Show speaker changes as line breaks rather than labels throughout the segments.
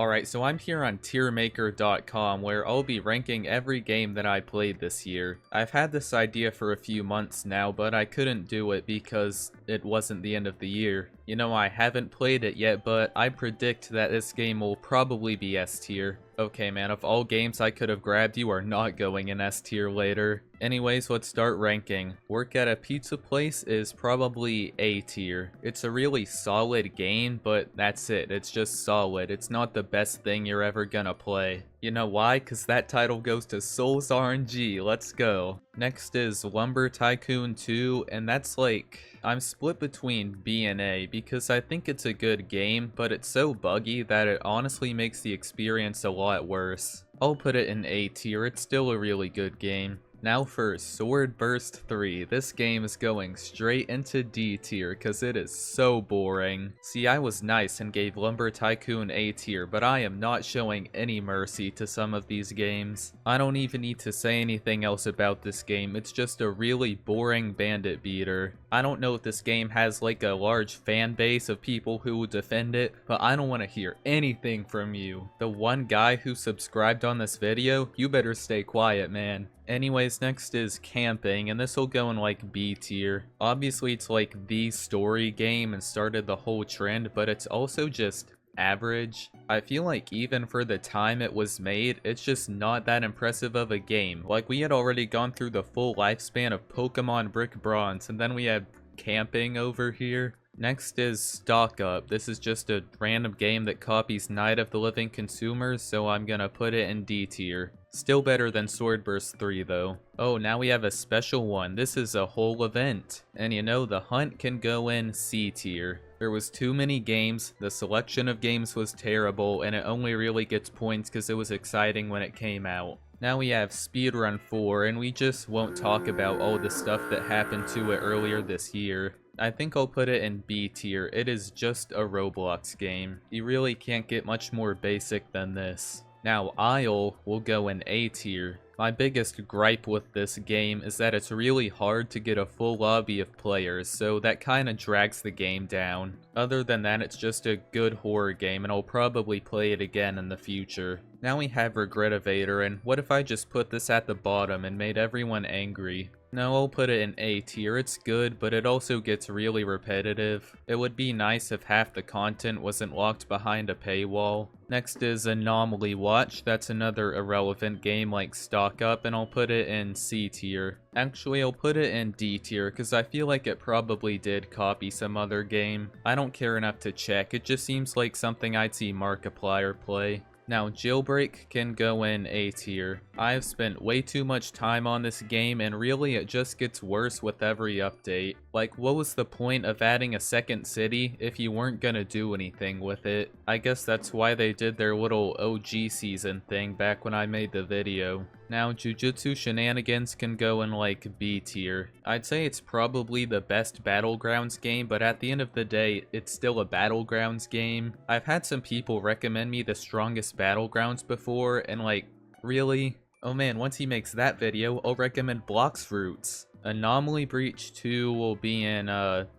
Alright, so I'm here on tiermaker.com where I'll be ranking every game that I played this year. I've had this idea for a few months now, but I couldn't do it because it wasn't the end of the year. You know, I haven't played it yet, but I predict that this game will probably be S tier. Okay man, of all games I could have grabbed, you are not going in S tier later. Anyways, let's start ranking. Work at a pizza place is probably A tier. It's a really solid game, but that's it. It's just solid. It's not the best thing you're ever gonna play. You know why? Cause that title goes to Souls RNG. Let's go. Next is Lumber Tycoon 2, and that's like... I'm split between B and A because I think it's a good game, but it's so buggy that it honestly makes the experience a lot worse. I'll put it in A tier. It's still a really good game. Now for Swordburst 3, this game is going straight into D tier because it is so boring. See, I was nice and gave Lumber Tycoon A tier, but I am not showing any mercy to some of these games. I don't even need to say anything else about this game, it's just a really boring bandit beater. I don't know if this game has like a large fan base of people who will defend it, but I don't want to hear anything from you. The one guy who subscribed on this video, you better stay quiet, man. Anyways, next is Camping, and this will go in like B tier. Obviously it's like the story game and started the whole trend, but it's also just average. I feel like even for the time it was made, it's just not that impressive of a game. Like, we had already gone through the full lifespan of Pokemon Brick Bronze, and then we had Camping over here. Next is Stock Up. This is just a random game that copies Night of the Living Consumers, so I'm gonna put it in D tier. Still better than Swordburst 3 though. Oh, now we have a special one. This is a whole event. And you know, The Hunt can go in C tier. There was too many games, the selection of games was terrible, and it only really gets points because it was exciting when it came out. Now we have Speedrun 4, and we just won't talk about all the stuff that happened to it earlier this year. I think I'll put it in B tier. It is just a Roblox game. You really can't get much more basic than this. Now Isle will go in A tier. My biggest gripe with this game is that it's really hard to get a full lobby of players, so that kinda drags the game down. Other than that, it's just a good horror game, and I'll probably play it again in the future. Now we have Regretevator, and what if I just put this at the bottom and made everyone angry? No, I'll put it in A tier. It's good, but it also gets really repetitive. It would be nice if half the content wasn't locked behind a paywall. Next is Anomaly Watch. That's another irrelevant game like Stock Up, and I'll put it in C tier. Actually, I'll put it in D tier because I feel like it probably did copy some other game. I don't care enough to check. It just seems like something I'd see Markiplier play. Now, Jailbreak can go in A tier. I've spent way too much time on this game, and really it just gets worse with every update. Like, what was the point of adding a second city if you weren't gonna do anything with it? I guess that's why they did their little OG season thing back when I made the video. Now, Jujutsu Shenanigans can go in like B tier. I'd say it's probably the best Battlegrounds game, but at the end of the day, it's still a Battlegrounds game. I've had some people recommend me the strongest Battlegrounds before, and like, really? Oh man, once he makes that video, I'll recommend Blox Fruits. Anomaly Breach 2 will be in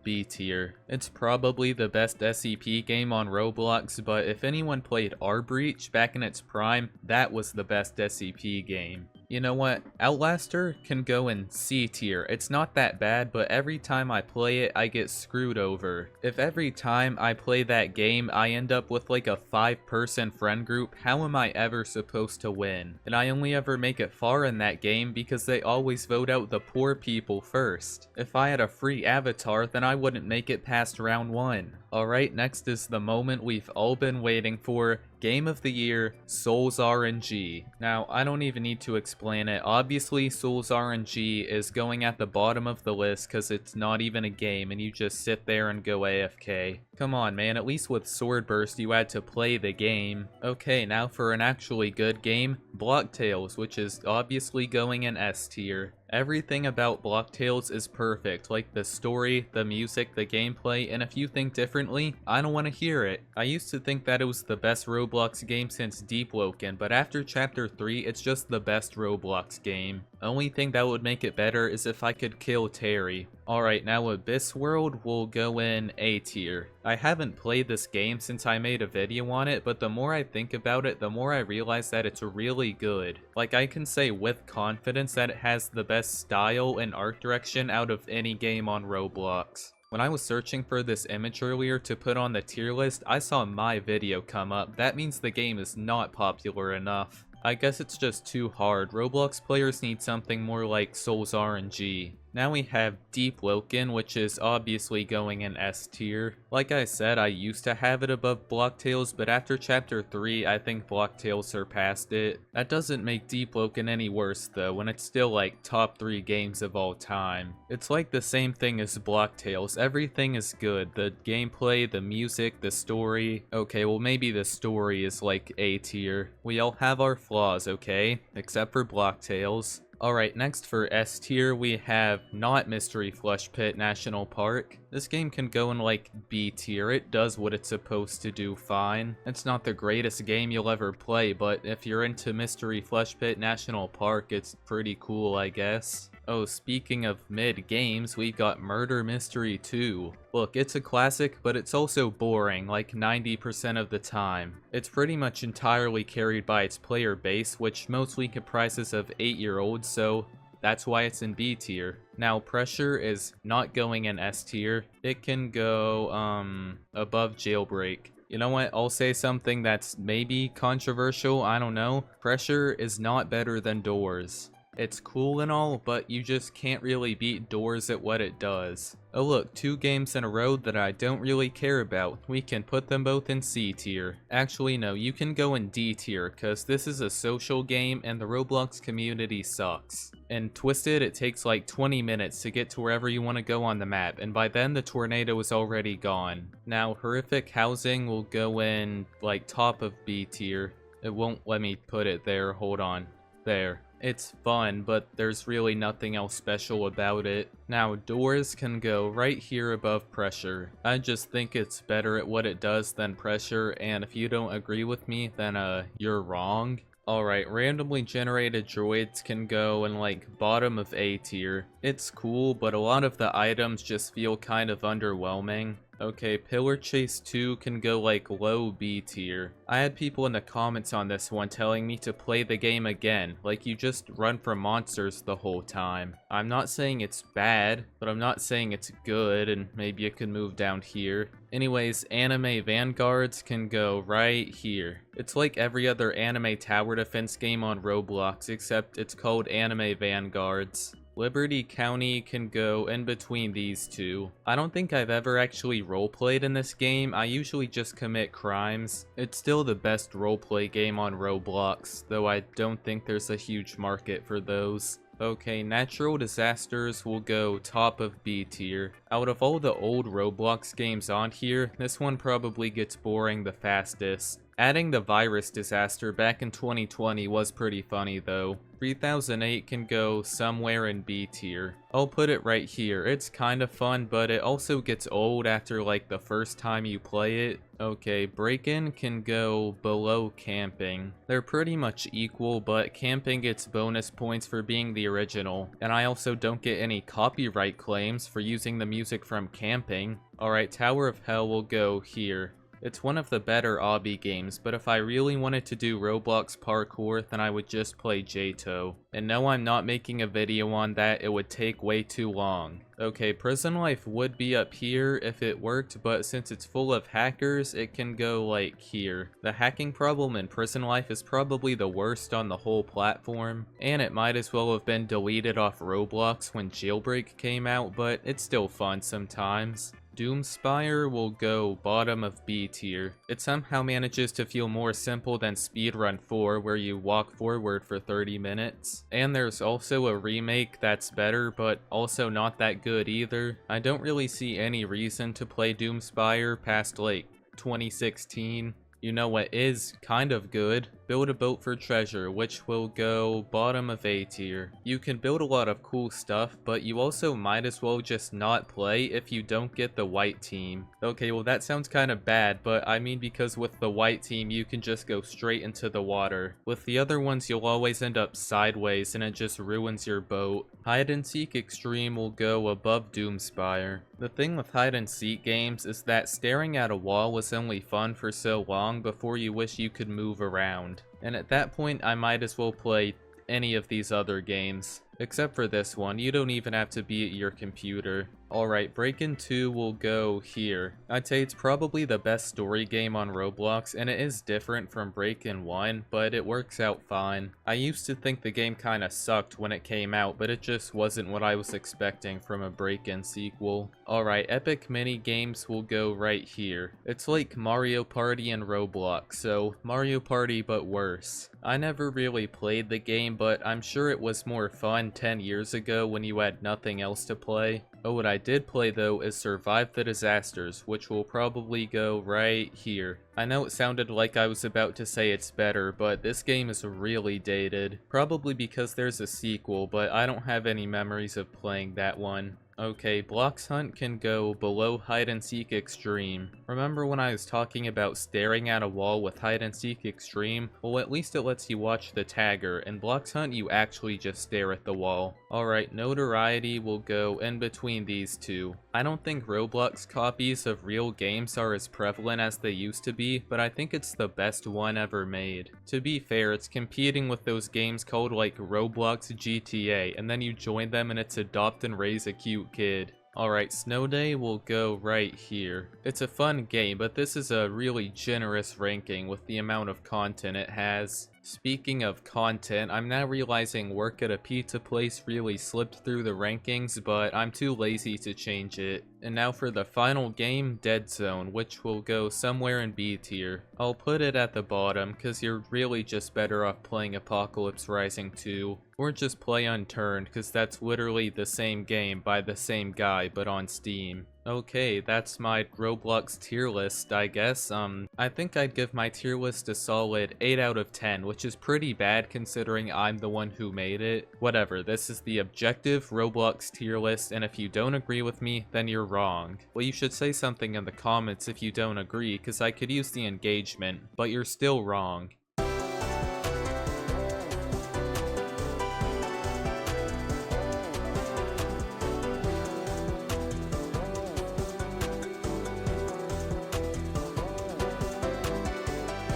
B tier. It's probably the best SCP game on Roblox, but if anyone played R-Breach back in its prime, that was the best SCP game. You know what? Outlaster can go in C tier. It's not that bad, but every time I play it, I get screwed over. If every time I play that game, I end up with like a 5-person friend group, how am I ever supposed to win? And I only ever make it far in that game because they always vote out the poor people first. If I had a free avatar, then I wouldn't make it past round 1. Alright, next is the moment we've all been waiting for. Game of the Year, Souls RNG. Now, I don't even need to explain it. Obviously, Souls RNG is going at the bottom of the list because it's not even a game and you just sit there and go AFK. Come on, man, at least with Swordburst you had to play the game. Okay, now for an actually good game, Block Tales, which is obviously going in S tier. Everything about Block Tales is perfect, like the story, the music, the gameplay, and if you think differently, I don't want to hear it. I used to think that it was the best Roblox game since Deepwoken, but after Chapter 3, it's just the best Roblox game. Only thing that would make it better is if I could kill Terry. Alright, now Abyss World will go in A tier. I haven't played this game since I made a video on it, but the more I think about it, the more I realize that it's really good. Like, I can say with confidence that it has the best style and art direction out of any game on Roblox. When I was searching for this image earlier to put on the tier list, I saw my video come up. That means the game is not popular enough. I guess it's just too hard. Roblox players need something more like Souls RNG. Now we have Deepwoken, which is obviously going in S tier. Like I said, I used to have it above Blocktails, but after Chapter 3, I think Blocktails surpassed it. That doesn't make Deepwoken any worse though, when it's still like top 3 games of all time. It's like the same thing as Blocktails. Everything is good. The gameplay, the music, the story. Okay, well maybe the story is like A tier. We all have our flaws, okay? Except for Blocktails. Alright, next for S tier, we have not Mystery Flush Pit National Park. This game can go in like B tier. It does what it's supposed to do fine. It's not the greatest game you'll ever play, but if you're into Mystery Flush Pit National Park, it's pretty cool, I guess. Oh, speaking of mid games, we've got Murder Mystery 2. Look, it's a classic, but it's also boring, like 90% of the time. It's pretty much entirely carried by its player base, which mostly comprises of 8-year-olds, so that's why it's in B tier. Now, Pressure is not going in S tier. It can go, above Jailbreak. You know what, I'll say something that's maybe controversial, I don't know. Pressure is not better than Doors. It's cool and all, but you just can't really beat Doors at what it does. Oh look, 2 games in a row that I don't really care about. We can put them both in C tier. Actually no, you can go in D tier, cause this is a social game and the Roblox community sucks. In Twisted, it takes like 20 minutes to get to wherever you want to go on the map, and by then the tornado is already gone. Now, Horrific Housing will go in like top of B tier. It won't let me put it there, hold on. There. It's fun, but there's really nothing else special about it. Now, Doors can go right here above Pressure. I just think it's better at what it does than Pressure, and if you don't agree with me, then you're wrong. Alright, randomly generated droids can go in like bottom of A tier. It's cool, but a lot of the items just feel kind of underwhelming. Okay, Pillar Chase 2 can go like low B tier. I had people in the comments on this one telling me to play the game again, like you just run from monsters the whole time. I'm not saying it's bad, but I'm not saying it's good, and maybe it could move down here. Anyways, Anime Vanguards can go right here. It's like every other anime tower defense game on Roblox, except it's called Anime Vanguards. Liberty County can go in between these two. I don't think I've ever actually roleplayed in this game. I usually just commit crimes. It's still the best roleplay game on Roblox, though I don't think there's a huge market for those. Okay, Natural Disasters will go top of B tier. Out of all the old Roblox games on here, this one probably gets boring the fastest. Adding the virus disaster back in 2020 was pretty funny though. 3008 can go somewhere in B tier. I'll put it right here. It's kind of fun, but it also gets old after like the first time you play it. Okay, Break-In can go below Camping. They're pretty much equal, but Camping gets bonus points for being the original. And I also don't get any copyright claims for using the music from Camping. Alright, Tower of Hell will go here. It's one of the better obby games, but if I really wanted to do Roblox parkour, then I would just play JTO. And no, I'm not making a video on that, it would take way too long. Okay, Prison Life would be up here if it worked, but since it's full of hackers, it can go like here. The hacking problem in Prison Life is probably the worst on the whole platform, and it might as well have been deleted off Roblox when Jailbreak came out, but it's still fun sometimes. Doomspire will go bottom of B tier. It somehow manages to feel more simple than Speedrun 4, where you walk forward for 30 minutes. And there's also a remake that's better, but also not that good either. I don't really see any reason to play Doomspire past like 2016. You know what is kind of good? build a boat for treasure, which will go bottom of A tier. You can build a lot of cool stuff, but you also might as well just not play if you don't get the white team. Okay, well that sounds kind of bad, but I mean because with the white team you can just go straight into the water. With the other ones you'll always end up sideways and it just ruins your boat. Hide and seek extreme will go above Doomspire. The thing with hide and seek games is that staring at a wall was only fun for so long before you wish you could move around. And at that point I might as well play any of these other games. Except for this one, you don't even have to be at your computer. Alright, Break-In 2 will go here. I'd say it's probably the best story game on Roblox, and it is different from Break-In 1, but it works out fine. I used to think the game kinda sucked when it came out, but it just wasn't what I was expecting from a Break-In sequel. Alright, Epic Minigames will go right here. It's like Mario Party and Roblox, so Mario Party but worse. I never really played the game, but I'm sure it was more fun 10 years ago when you had nothing else to play. Oh, what I did play though is Survive the Disasters, which will probably go right here. I know it sounded like I was about to say it's better, but this game is really dated. Probably because there's a sequel, but I don't have any memories of playing that one. Okay, Blox Hunt can go below Hide and Seek Extreme. Remember when I was talking about staring at a wall with Hide and Seek Extreme? Well, at least it lets you watch the tagger. In Blox Hunt, you actually just stare at the wall. Alright, Notoriety will go in between these two. I don't think Roblox copies of real games are as prevalent as they used to be, but I think it's the best one ever made. To be fair, it's competing with those games called like Roblox GTA, and then you join them and it's Adopt and Raise a Cute Kid. Alright, Snow Day will go right here. It's a fun game, but this is a really generous ranking with the amount of content it has. Speaking of content, I'm now realizing work at a pizza place really slipped through the rankings, but I'm too lazy to change it. And now for the final game, Deadzone, which will go somewhere in B tier. I'll put it at the bottom, cause you're really just better off playing Apocalypse Rising 2. Or just play Unturned, cause that's literally the same game by the same guy, but on Steam. Okay, that's my Roblox tier list, I guess. I think I'd give my tier list a solid 8 out of 10, which is pretty bad considering I'm the one who made it. Whatever, this is the objective Roblox tier list, and if you don't agree with me, then you're wrong. Well, you should say something in the comments if you don't agree, cause I could use the engagement, but you're still wrong.